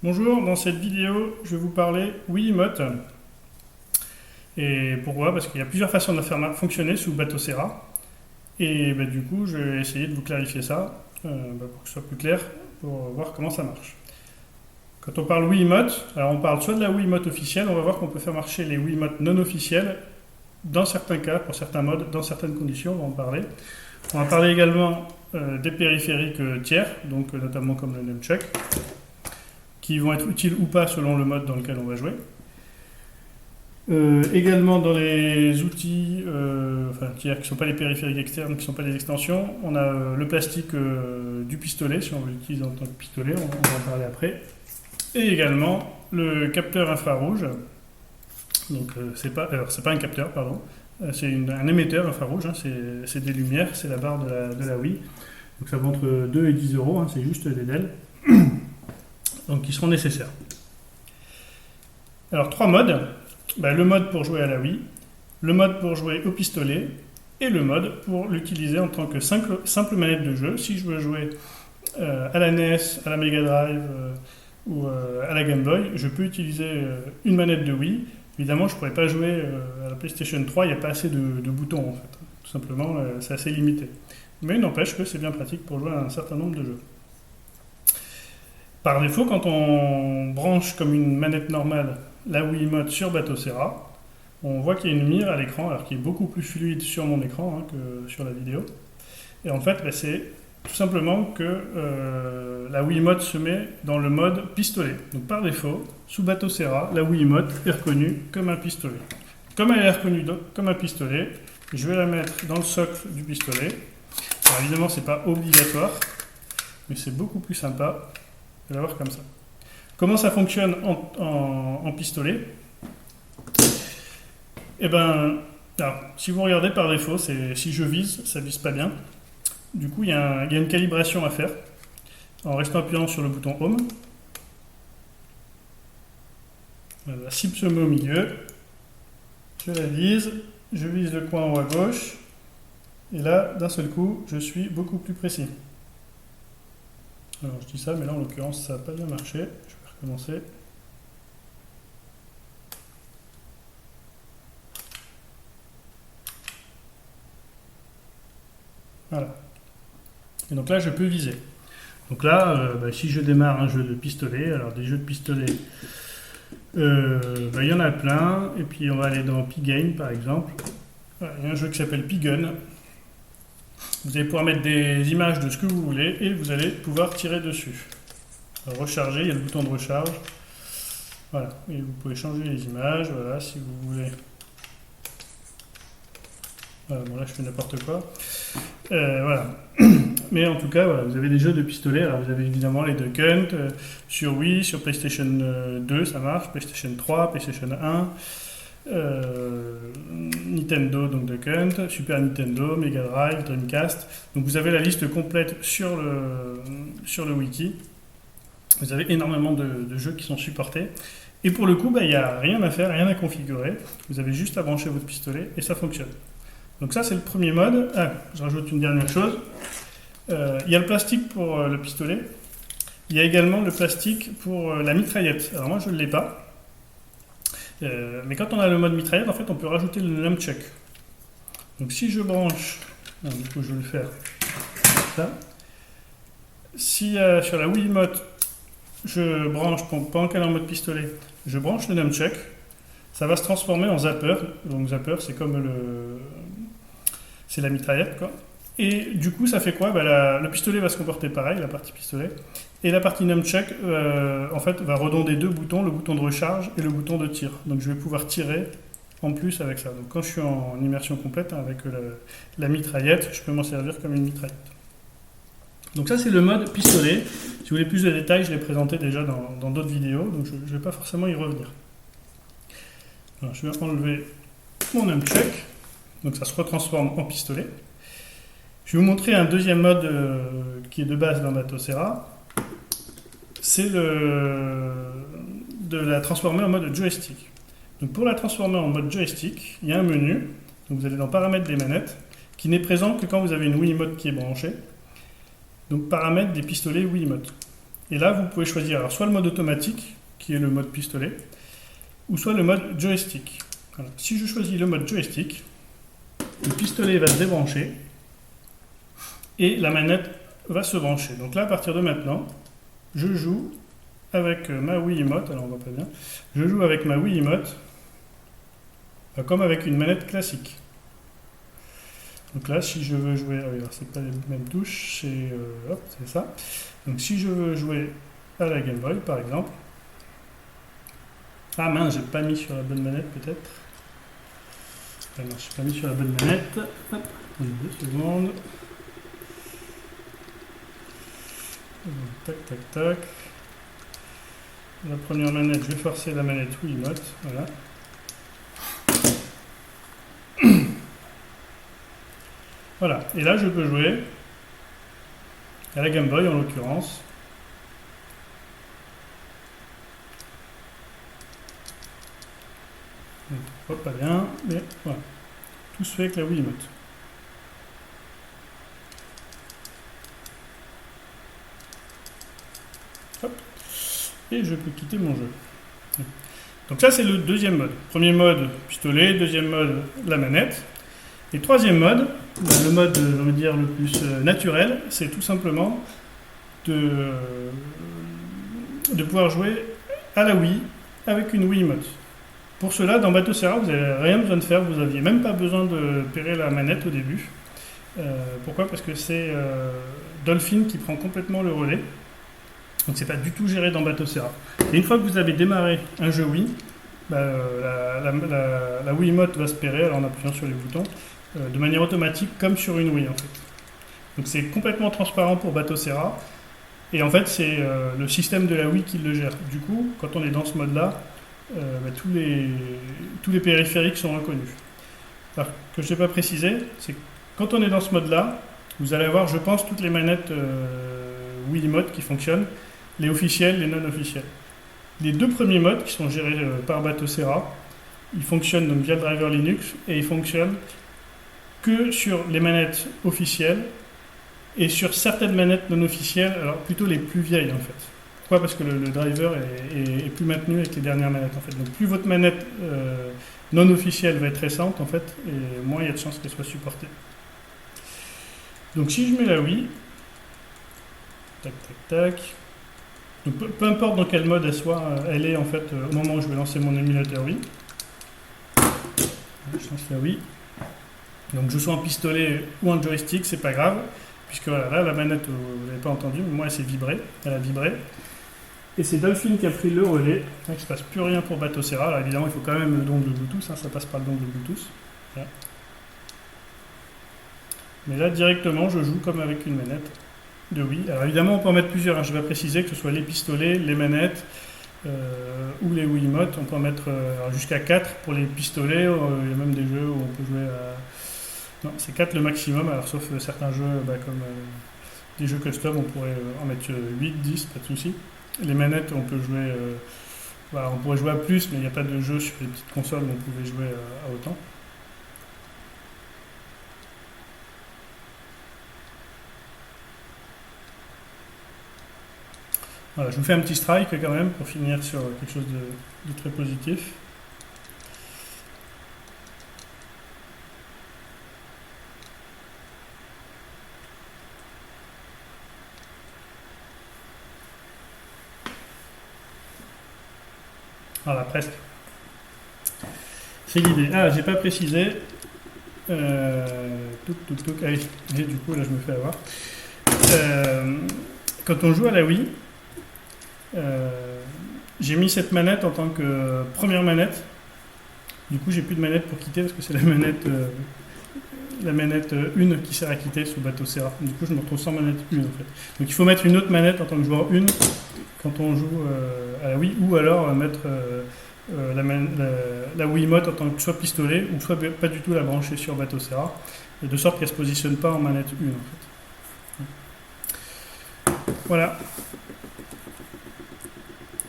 Bonjour, dans cette vidéo, je vais vous parler Wiimote. Et pourquoi? Parce qu'il y a plusieurs façons de la faire fonctionner sous Batocera. Et du coup, je vais essayer de vous clarifier ça pour que ce soit plus clair, pour voir comment ça marche. Quand on parle Wiimote, alors on parle soit de la Wiimote officielle, on va voir qu'on peut faire marcher les Wiimote non officielles dans certains cas, pour certains modes, dans certaines conditions, on va en parler. On va parler également des périphériques tiers, donc notamment comme le Nunchuck, qui vont être utiles ou pas selon le mode dans lequel on va jouer. Également dans les outils tiers qui ne sont pas les périphériques externes, qui ne sont pas les extensions, on a le plastique du pistolet, si on veut l'utiliser en tant que pistolet, on va en parler après. Et également le capteur infrarouge. Donc c'est pas un capteur, pardon, c'est un émetteur infrarouge, hein, c'est des lumières, c'est la barre de la Wii. Donc ça vaut entre 2 et 10 euros, hein, c'est juste des DEL. Donc qui seront nécessaires. Alors trois modes. Le mode pour jouer à la Wii, le mode pour jouer au pistolet et le mode pour l'utiliser en tant que simple manette de jeu. Si je veux jouer à la NES, à la Mega Drive ou à la Game Boy, je peux utiliser une manette de Wii. Évidemment, je ne pourrais pas jouer à la PlayStation 3, il n'y a pas assez de boutons en fait. Tout simplement, c'est assez limité. Mais il n'empêche que c'est bien pratique pour jouer à un certain nombre de jeux. Par défaut, quand on branche comme une manette normale la Wiimote sur Batocera, on voit qu'il y a une mire à l'écran, alors qui est beaucoup plus fluide sur mon écran que sur la vidéo. Et en fait, c'est tout simplement que la Wiimote se met dans le mode pistolet. Donc par défaut, sous Batocera, la Wiimote est reconnue comme un pistolet. Comme elle est reconnue comme un pistolet, je vais la mettre dans le socle du pistolet. Alors évidemment, c'est pas obligatoire, mais c'est beaucoup plus sympa de l'avoir comme ça. Comment ça fonctionne en pistolet? Si vous regardez par défaut, si je vise, ça vise pas bien. Du coup, il y a une calibration à faire en restant appuyant sur le bouton Home. La cible se met au milieu. Je la vise, je vise le coin en haut à gauche. Et là, d'un seul coup, je suis beaucoup plus précis. Alors, je dis ça, mais là, en l'occurrence, ça n'a pas bien marché. Je vais recommencer. Voilà. Et donc là, je peux viser. Donc là, si je démarre un jeu de pistolet, alors des jeux de pistolet, il y en a plein. Et puis, on va aller dans P-Game, par exemple. Voilà, il y a un jeu qui s'appelle P-Gun. Vous allez pouvoir mettre des images de ce que vous voulez et vous allez pouvoir tirer dessus. Alors, recharger, il y a le bouton de recharge. Voilà, et vous pouvez changer les images, voilà, si vous voulez. Voilà, bon là je fais n'importe quoi. Voilà. Mais en tout cas, voilà, vous avez des jeux de pistolet. Alors vous avez évidemment les Duck Hunt sur Wii, sur PlayStation 2, ça marche, PlayStation 3, PlayStation 1. Nintendo, donc Duck Hunt, Super Nintendo, Mega Drive, Dreamcast. Donc vous avez la liste complète sur le wiki. Vous avez énormément de jeux qui sont supportés. Et pour le coup, il n'y a rien à faire, rien à configurer. Vous avez juste à brancher votre pistolet et ça fonctionne. Donc ça, c'est le premier mode. Ah, je rajoute une dernière chose. Il y a le plastique pour le pistolet. Il y a également le plastique pour la mitraillette. Alors moi, je ne l'ai pas. Mais quand on a le mode mitraillette, en fait, on peut rajouter le nunchuck. Donc si je branche, du coup, je vais le faire comme ça. Si sur la Wiimote, je branche, pendant qu'elle est en mode pistolet, je branche le nunchuck, ça va se transformer en zapper. Donc zapper, c'est comme c'est la mitraillette, quoi. Et du coup, ça fait quoi? Le pistolet va se comporter pareil, la partie pistolet. Et la partie nunchuck, en fait, va redonder deux boutons, le bouton de recharge et le bouton de tir. Donc je vais pouvoir tirer en plus avec ça. Donc quand je suis en immersion complète avec la mitraillette, je peux m'en servir comme une mitraillette. Donc ça, c'est le mode pistolet. Si vous voulez plus de détails, je l'ai présenté déjà dans d'autres vidéos, donc je ne vais pas forcément y revenir. Alors, je vais enlever mon nunchuck. Donc ça se retransforme en pistolet. Je vais vous montrer un deuxième mode qui est de base dans Batocera. C'est de la transformer en mode joystick. Donc pour la transformer en mode joystick, il y a un menu. Donc vous allez dans Paramètres des manettes, qui n'est présent que quand vous avez une Wiimote qui est branchée. Donc paramètres des pistolets Wiimote. Et là, vous pouvez choisir alors, soit le mode automatique, qui est le mode pistolet, ou soit le mode joystick. Voilà. Si je choisis le mode joystick, le pistolet va se débrancher et la manette va se brancher. Donc là, à partir de maintenant, je joue avec ma Wiimote, alors on voit pas bien, je joue avec ma Wiimote comme avec une manette classique. Donc là, si je veux jouer, alors c'est pas les mêmes touches, c'est ça. Donc si je veux jouer à la Game Boy, par exemple, ah mince, j'ai pas mis sur la bonne manette peut-être. Ah non, j'ai pas mis sur la bonne manette. Hop, 2 secondes. Tac, tac, tac. La première manette, je vais forcer la manette Wiimote, voilà. Voilà, et là je peux jouer à la Game Boy en l'occurrence. Pas bien, mais voilà. Tout se fait avec la Wiimote. Hop. Et je peux quitter mon jeu. Donc ça c'est le deuxième mode. Premier mode, pistolet. Deuxième mode, la manette. Et troisième mode, le mode, on va dire, le plus naturel, c'est tout simplement de pouvoir jouer à la Wii avec une Wiimote. Pour cela, dans Bateau Serra, vous n'avez rien besoin de faire, vous n'aviez même pas besoin de pairer la manette au début. Pourquoi ? Parce que c'est Dolphin qui prend complètement le relais. Donc c'est pas du tout géré dans Bateau Serra. Et une fois que vous avez démarré un jeu Wii, la Wiimote va se pairer alors en appuyant sur les boutons de manière automatique comme sur une Wii en fait. Donc c'est complètement transparent pour Bateau Serra. Et en fait c'est le système de la Wii qui le gère. Du coup, quand on est dans ce mode-là, tous les périphériques sont reconnus. Alors, que je n'ai pas précisé, c'est que quand on est dans ce mode-là, vous allez avoir, je pense, toutes les manettes Wiimote qui fonctionnent, les officielles, les non officielles. Les 2 premiers modes qui sont gérés par Bateau Serra, ils fonctionnent donc via le driver Linux et ils fonctionnent que sur les manettes officielles et sur certaines manettes non officielles, alors plutôt les plus vieilles en fait. Pourquoi ? Parce que le driver est plus maintenu avec les dernières manettes en fait. Donc plus votre manette non officielle va être récente en fait, et moins il y a de chances qu'elle soit supportée. Donc si je mets la Wii, tac tac tac, donc peu importe dans quel mode elle soit, elle est en fait au moment où je vais lancer mon émulateur Wii. Je lance la Wii. Donc je sois en pistolet ou en joystick, c'est pas grave, puisque voilà, là la manette, vous n'avez pas entendu, mais moi elle s'est vibrée, elle a vibré. Et c'est Dolphin qui a pris le relais, donc il ne se passe plus rien pour Bateau Serra. Alors évidemment il faut quand même le dongle Bluetooth, ça passe par le dongle Bluetooth. Voilà. Mais là directement je joue comme avec une manette de Wii. Alors évidemment on peut en mettre plusieurs, je vais préciser que ce soit les pistolets, les manettes ou les Wiimote, on peut en mettre jusqu'à 4 pour les pistolets, il y a même des jeux où on peut jouer à... Non, c'est 4 le maximum, alors sauf certains jeux comme des jeux custom, on pourrait en mettre 8, 10, pas de souci. Les manettes, on peut jouer, on pourrait jouer à plus, mais il n'y a pas de jeu sur les petites consoles où on pouvait jouer à autant. Voilà, je vous fais un petit strike quand même pour finir sur quelque chose de très positif. Voilà, presque. C'est l'idée. Ah, j'ai pas précisé. Ah oui, et du coup, là, je me fais avoir. Quand on joue à la Wii, j'ai mis cette manette en tant que première manette. Du coup, j'ai plus de manette pour quitter parce que c'est la manette 1 qui sert à quitter sous Bateau Serra. Du coup, je me retrouve sans manette 1 en fait. Donc, il faut mettre une autre manette en tant que joueur 1 quand on joue à la Wii, ou alors mettre la Wiimote en tant que soit pistolet ou soit pas du tout la brancher sur Bateau Serra, de sorte qu'elle ne se positionne pas en manette 1 en fait. Voilà.